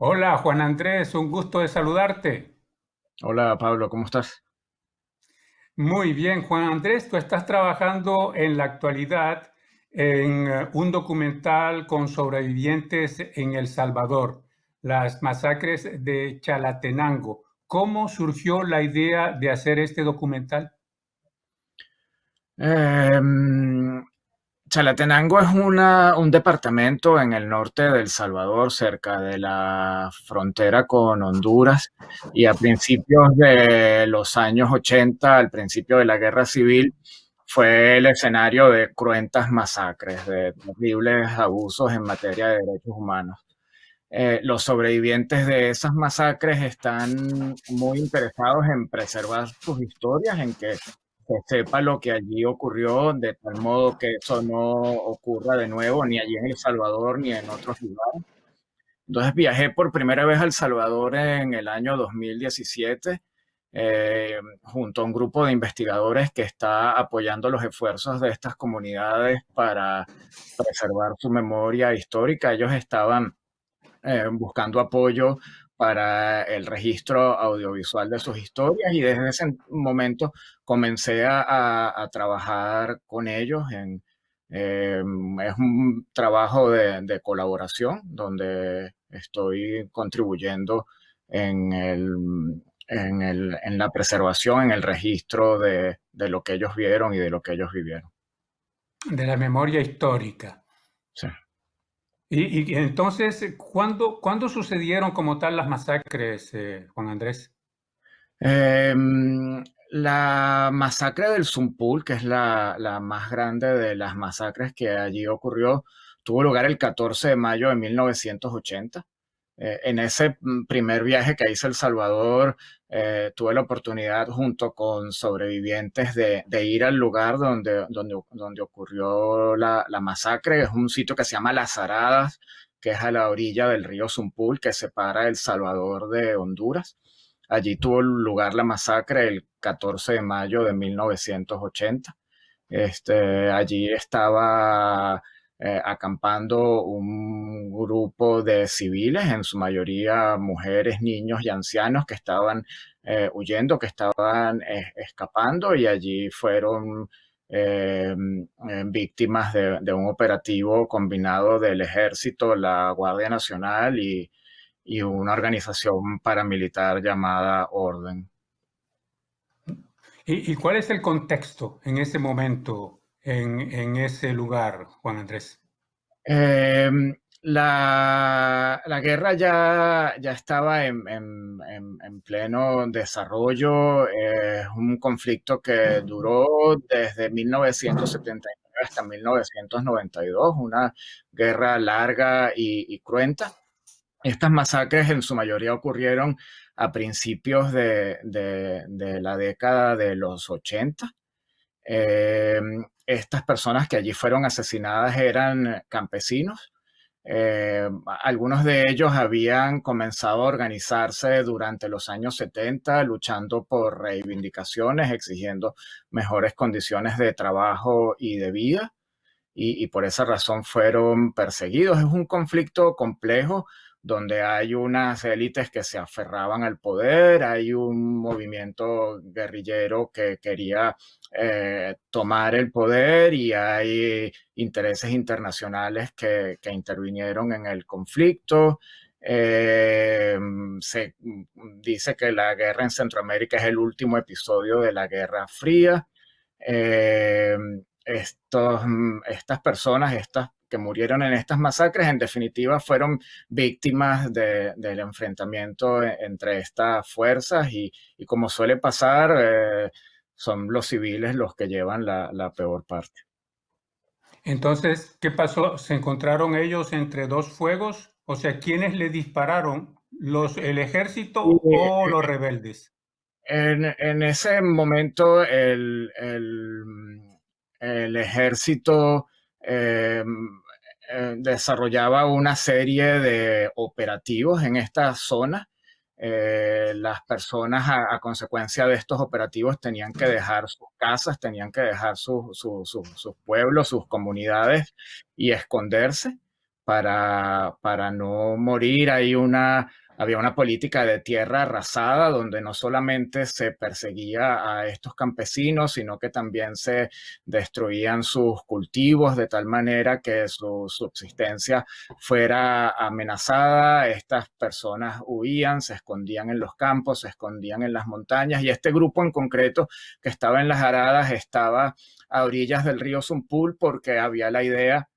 Hola Juan Andrés, un gusto de saludarte. Hola Pablo, ¿cómo estás? Muy bien, Juan Andrés, tú estás trabajando en la actualidad en un documental con sobrevivientes en El Salvador, las masacres de Chalatenango. ¿Cómo surgió la idea de hacer este documental? Em, Chalatenango es un departamento en el norte de El Salvador, cerca de la frontera con Honduras, y a principios de los años 80, al principio de la Guerra Civil, fue el escenario de cruentas masacres, de terribles abusos en materia de derechos humanos. Los sobrevivientes de esas masacres están muy interesados en preservar sus historias, en que se sepa lo que allí ocurrió, de tal modo que eso no ocurra de nuevo ni allí en El Salvador ni en otros lugares. Entonces viajé por primera vez a El Salvador en el año 2017, junto a un grupo de investigadores que está apoyando los esfuerzos de estas comunidades para preservar su memoria histórica. Ellos estaban buscando apoyo para el registro audiovisual de sus historias, y desde ese momento comencé a trabajar con ellos es un trabajo de colaboración donde estoy contribuyendo en en la preservación, en el registro de lo que ellos vieron y de lo que ellos vivieron. De la memoria histórica. Sí. Y entonces, ¿cuándo sucedieron como tal las masacres, Juan Andrés? La masacre del Zumpul, que es la más grande de las masacres que allí ocurrió, tuvo lugar el 14 de mayo de 1980. En ese primer viaje que hice a El Salvador, tuve la oportunidad, junto con sobrevivientes, de ir al lugar donde ocurrió la masacre. Es un sitio que se llama Las Aradas, que es a la orilla del río Zumpul, que separa El Salvador de Honduras. Allí tuvo lugar la masacre el 14 de mayo de 1980. Allí estaba acampando un grupo de civiles, en su mayoría mujeres, niños y ancianos, que estaban huyendo, que estaban escapando, y allí fueron víctimas de un operativo combinado del Ejército, la Guardia Nacional y una organización paramilitar llamada Orden. ¿Y cuál es el contexto en ese momento, en ese lugar, Juan Andrés? Eh, la guerra ya estaba en pleno desarrollo. Es un conflicto que duró desde 1979 hasta 1992, una guerra larga y cruenta. Estas masacres en su mayoría ocurrieron a principios de la década de los 80. Eh, Estas personas que allí fueron asesinadas eran campesinos. Algunos de ellos habían comenzado a organizarse durante los años 70, luchando por reivindicaciones, exigiendo mejores condiciones de trabajo y de vida, y por esa razón fueron perseguidos. Es un conflicto complejo donde hay unas élites que se aferraban al poder, hay un movimiento guerrillero que quería tomar el poder, y hay intereses internacionales que intervinieron en el conflicto. Se dice que la guerra en Centroamérica es el último episodio de la Guerra Fría. Eh, Estas personas, estas que murieron en estas masacres, en definitiva fueron víctimas del enfrentamiento entre estas fuerzas, y como suele pasar, son los civiles los que llevan la peor parte. Entonces, ¿qué pasó? ¿Se encontraron ellos entre dos fuegos? O sea, ¿quiénes le dispararon? ¿El Y, ejército o los rebeldes? en ese momento el ejército eh, desarrollaba una serie de operativos en esta zona. Las personas, a consecuencia de estos operativos, tenían que dejar sus casas, tenían que dejar sus pueblos, sus comunidades, y esconderse para no morir. Había una política de tierra arrasada donde no solamente se perseguía a estos campesinos, sino que también se destruían sus cultivos de tal manera que su subsistencia fuera amenazada. Estas personas huían, se escondían en los campos, se escondían en las montañas, y este grupo en concreto que estaba en las aradas estaba a orillas del río Zumpul porque había la idea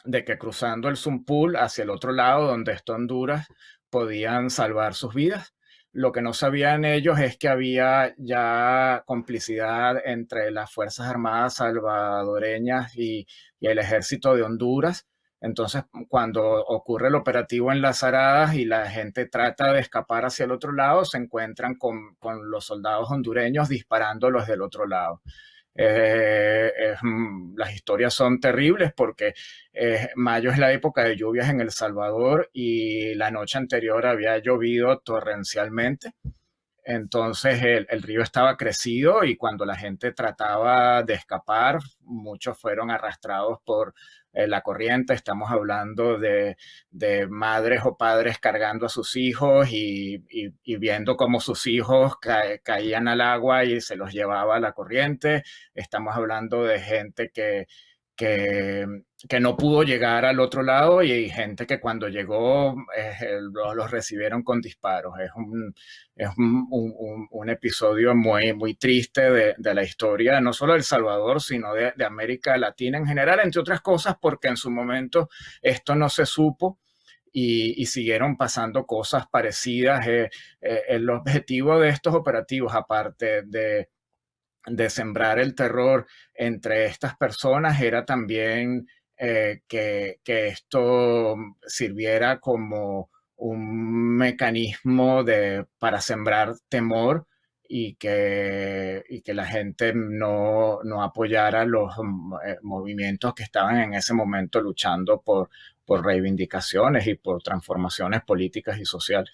de que cruzando el Zumpul hacia el otro lado, donde está Honduras, podían salvar sus vidas. Lo que no sabían ellos es que había ya complicidad entre las Fuerzas Armadas salvadoreñas y el ejército de Honduras. Entonces, cuando ocurre el operativo en las Aradas y la gente trata de escapar hacia el otro lado, se encuentran con los soldados hondureños disparándolos del otro lado. Las historias son terribles porque mayo es la época de lluvias en El Salvador y la noche anterior había llovido torrencialmente. Entonces el río estaba crecido y cuando la gente trataba de escapar, muchos fueron arrastrados por la corriente. Estamos hablando de madres o padres cargando a sus hijos y viendo cómo sus hijos caían al agua y se los llevaba la corriente. Estamos hablando de gente que, que no pudo llegar al otro lado y hay gente que cuando llegó los recibieron con disparos. Es un episodio muy, muy triste de la historia, no solo de El Salvador, sino de América Latina en general, entre otras cosas porque en su momento esto no se supo y siguieron pasando cosas parecidas. El objetivo de estos operativos, aparte de sembrar el terror entre estas personas, era también que esto sirviera como un mecanismo para sembrar temor y que la gente no apoyara los movimientos que estaban en ese momento luchando por reivindicaciones y por transformaciones políticas y sociales.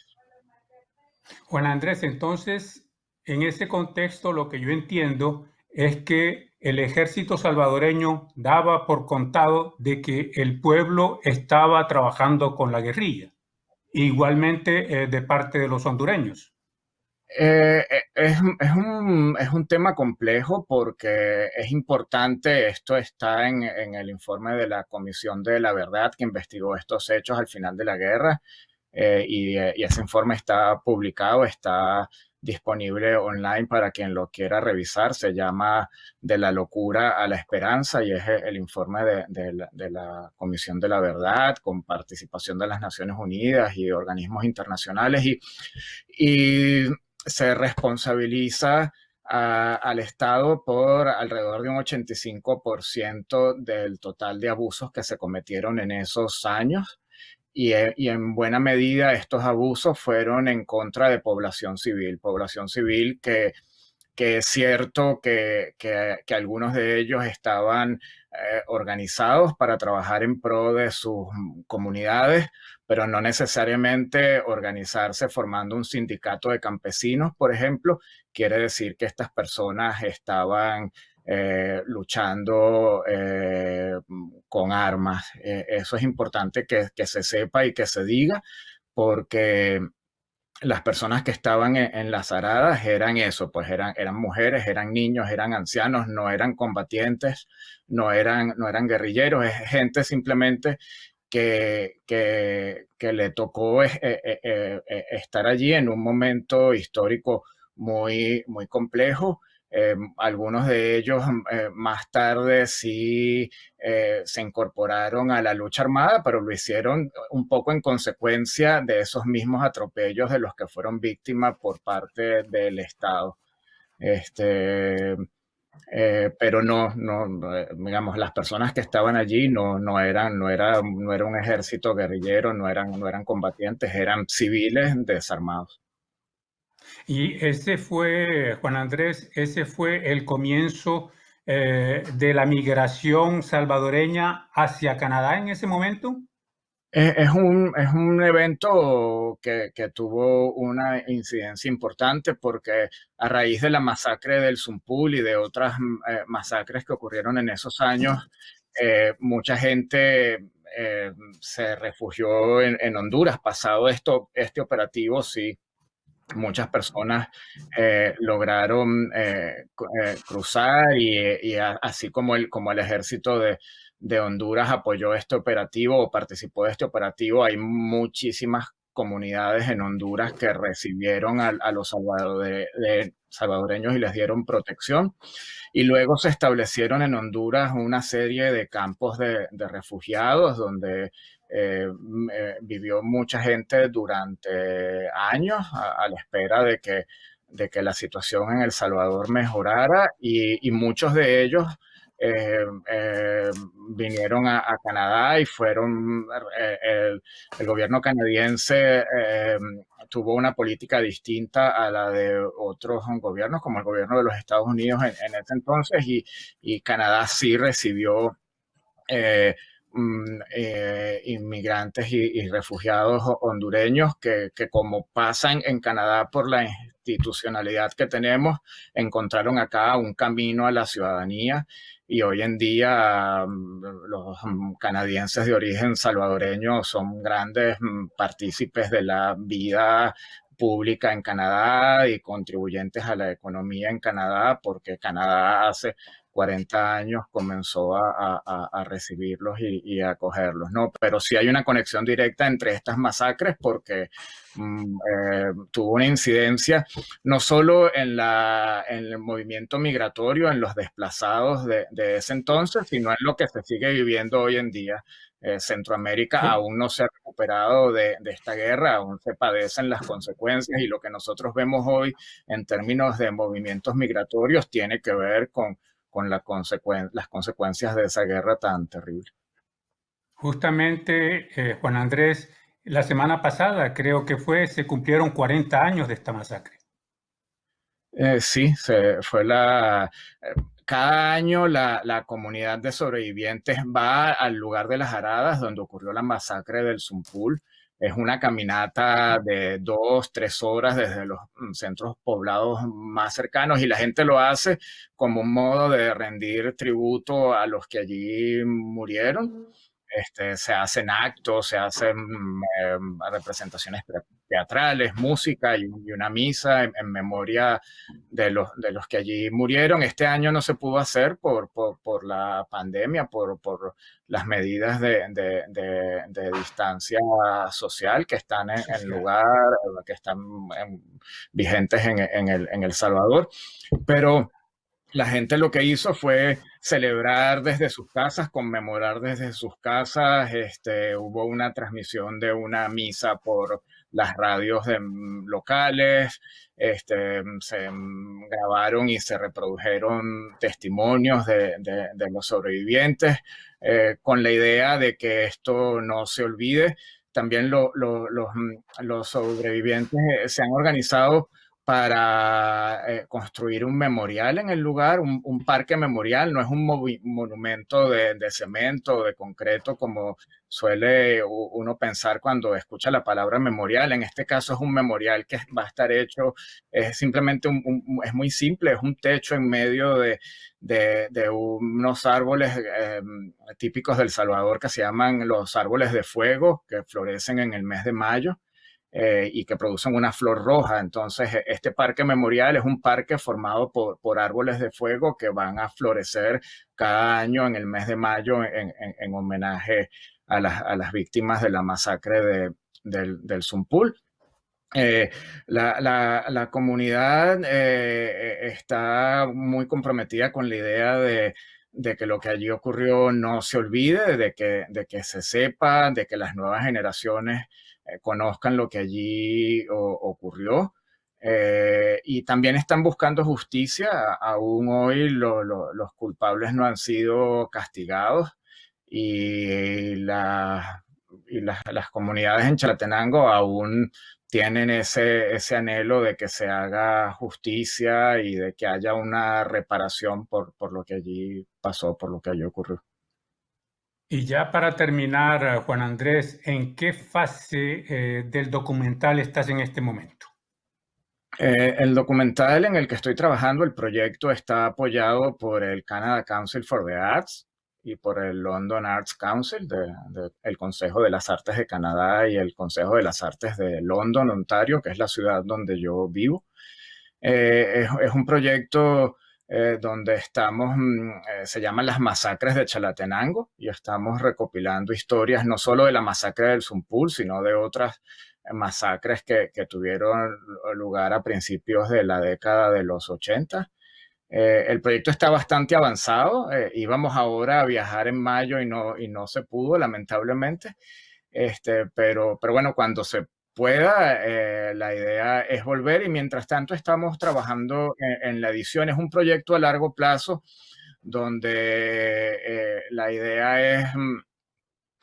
Juan Andrés, entonces, en ese contexto, lo que yo entiendo es que el ejército salvadoreño daba por contado de que el pueblo estaba trabajando con la guerrilla, igualmente de parte de los hondureños. Es un tema complejo porque es importante. Esto está en el informe de la Comisión de la Verdad que investigó estos hechos al final de la guerra, y ese informe está publicado, está disponible online para quien lo quiera revisar. Se llama De la locura a la esperanza y es el informe de la Comisión de la Verdad con participación de las Naciones Unidas y organismos internacionales, y se responsabiliza al Estado por alrededor de un 85% del total de abusos que se cometieron en esos años. Y en buena medida estos abusos fueron en contra de población civil que es cierto que algunos de ellos estaban organizados para trabajar en pro de sus comunidades, pero no necesariamente organizarse formando un sindicato de campesinos, por ejemplo, quiere decir que estas personas estaban luchando con armas. Eso es importante que se sepa y que se diga, porque las personas que estaban en las aradas eran eso, pues eran mujeres, eran niños, eran ancianos, no eran combatientes, no eran guerrilleros, es gente simplemente que le tocó estar allí en un momento histórico muy, muy complejo. Algunos de ellos más tarde sí se incorporaron a la lucha armada, pero lo hicieron un poco en consecuencia de esos mismos atropellos de los que fueron víctimas por parte del Estado. Este, pero digamos, las personas que estaban allí no era un ejército guerrillero, no eran combatientes, eran civiles desarmados. Y ese fue, Juan Andrés, ese fue el comienzo de la migración salvadoreña hacia Canadá en ese momento. Es un evento que tuvo una incidencia importante porque a raíz de la masacre del Zumpul y de otras masacres que ocurrieron en esos años, mucha gente se refugió en Honduras. Pasado este operativo, sí, muchas personas lograron cruzar así como el ejército de Honduras apoyó este operativo o participó de este operativo, hay muchísimas comunidades en Honduras que recibieron a los salvadoreños y les dieron protección. Y luego se establecieron en Honduras una serie de campos de refugiados donde vivió mucha gente durante años a la espera de que la situación en El Salvador mejorara y muchos de ellos eh, eh, vinieron a Canadá y fueron, el gobierno canadiense tuvo una política distinta a la de otros gobiernos, como el gobierno de los Estados Unidos en ese entonces, y Canadá sí recibió eh, inmigrantes y refugiados hondureños que como pasan en Canadá por la institucionalidad que tenemos, encontraron acá un camino a la ciudadanía y hoy en día los canadienses de origen salvadoreño son grandes partícipes de la vida pública en Canadá y contribuyentes a la economía en Canadá, porque Canadá hace 40 años comenzó a recibirlos y a acogerlos, ¿no? Pero sí hay una conexión directa entre estas masacres porque tuvo una incidencia no solo en el movimiento migratorio, en los desplazados de ese entonces, sino en lo que se sigue viviendo hoy en día. Centroamérica aún no se ha recuperado de esta guerra, aún se padecen las consecuencias y lo que nosotros vemos hoy en términos de movimientos migratorios tiene que ver con las consecuencias de esa guerra tan terrible. Justamente, Juan Andrés, la semana pasada creo que se cumplieron 40 años de esta masacre. Sí, cada año la comunidad de sobrevivientes va al lugar de las Aradas donde ocurrió la masacre del Zumpul. Es una caminata de 2, 3 horas desde los centros poblados más cercanos y la gente lo hace como un modo de rendir tributo a los que allí murieron. Se hacen actos, se hacen representaciones teatrales, música y una misa en memoria de los que allí murieron. Este año no se pudo hacer por la pandemia, por las medidas de distancia social que están en lugar, que están vigentes en El Salvador. Pero la gente lo que hizo fue celebrar desde sus casas, conmemorar desde sus casas. Hubo una transmisión de una misa por las radios locales. Se grabaron y se reprodujeron testimonios de los sobrevivientes con la idea de que esto no se olvide. También los sobrevivientes se han organizado para construir un memorial en el lugar, un parque memorial, no es un monumento de cemento o de concreto como suele uno pensar cuando escucha la palabra memorial. En este caso es un memorial que va a estar hecho, es simplemente es muy simple, es un techo en medio de unos árboles típicos del Salvador que se llaman los árboles de fuego, que florecen en el mes de mayo y que producen una flor roja. Entonces, este parque memorial es un parque formado por árboles de fuego que van a florecer cada año en el mes de mayo en homenaje a las víctimas de la masacre del Zumpul. La comunidad está muy comprometida con la idea de que lo que allí ocurrió no se olvide, de que se sepa, de que las nuevas generaciones conozcan lo que allí ocurrió. Y también están buscando justicia. Aún hoy los culpables no han sido castigados y las comunidades en Chalatenango aún tienen ese anhelo de que se haga justicia y de que haya una reparación por lo que allí pasó, por lo que allí ocurrió. Y ya para terminar, Juan Andrés, ¿en qué fase del documental estás en este momento? El documental en el que estoy trabajando, el proyecto está apoyado por el Canada Council for the Arts. y por el London Arts Council, el Consejo de las Artes de Canadá y el Consejo de las Artes de London, Ontario, que es la ciudad donde yo vivo. Es un proyecto donde estamos, se llaman las masacres de Chalatenango, y estamos recopilando historias no solo de la masacre del Zumpul, sino de otras masacres que tuvieron lugar a principios de la década de los 80. El proyecto está bastante avanzado. Íbamos ahora a viajar en mayo y no se pudo, lamentablemente. Pero bueno, cuando se pueda, la idea es volver, y mientras tanto estamos trabajando en la edición. Es un proyecto a largo plazo donde la idea es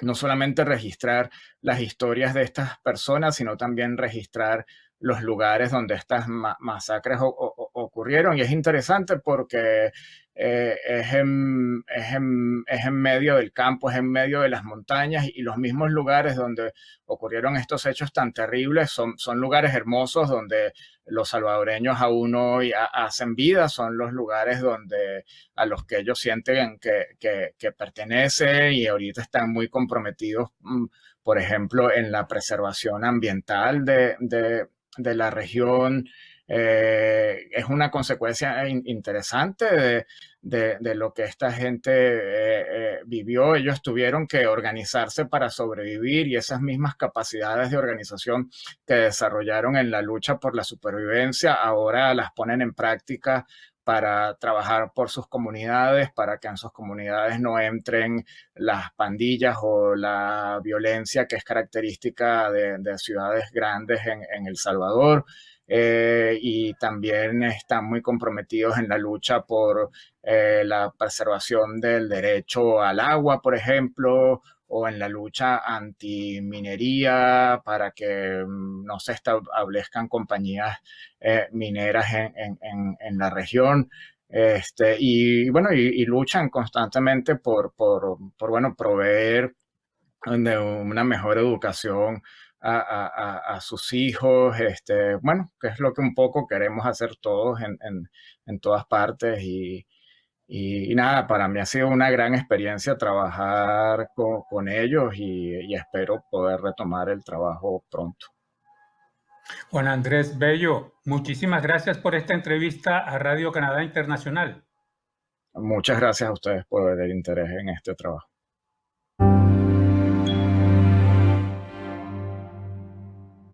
no solamente registrar las historias de estas personas, sino también registrar los lugares donde estas masacres ocurrieron. Y es interesante porque es en medio del campo, es en medio de las montañas, y los mismos lugares donde ocurrieron estos hechos tan terribles son lugares hermosos donde los salvadoreños aún hoy hacen vida, son los lugares donde a los que ellos sienten que pertenecen, y ahorita están muy comprometidos, por ejemplo, en la preservación ambiental de la región. Es una consecuencia interesante de lo que esta gente vivió. Ellos tuvieron que organizarse para sobrevivir, y esas mismas capacidades de organización que desarrollaron en la lucha por la supervivencia ahora las ponen en práctica para trabajar por sus comunidades, para que en sus comunidades no entren las pandillas o la violencia que es característica de ciudades grandes en El Salvador. Y también están muy comprometidos en la lucha por la preservación del derecho al agua, por ejemplo, o en la lucha antiminería para que no se establezcan compañías mineras en la región. Y bueno, y luchan constantemente bueno, proveer de una mejor educación a sus hijos. Bueno, que es lo que un poco queremos hacer todos en todas partes. Y nada, para mí ha sido una gran experiencia trabajar con ellos, y espero poder retomar el trabajo pronto. Juan Andrés Bello, muchísimas gracias por esta entrevista a Radio Canadá Internacional. Muchas gracias a ustedes por el interés en este trabajo.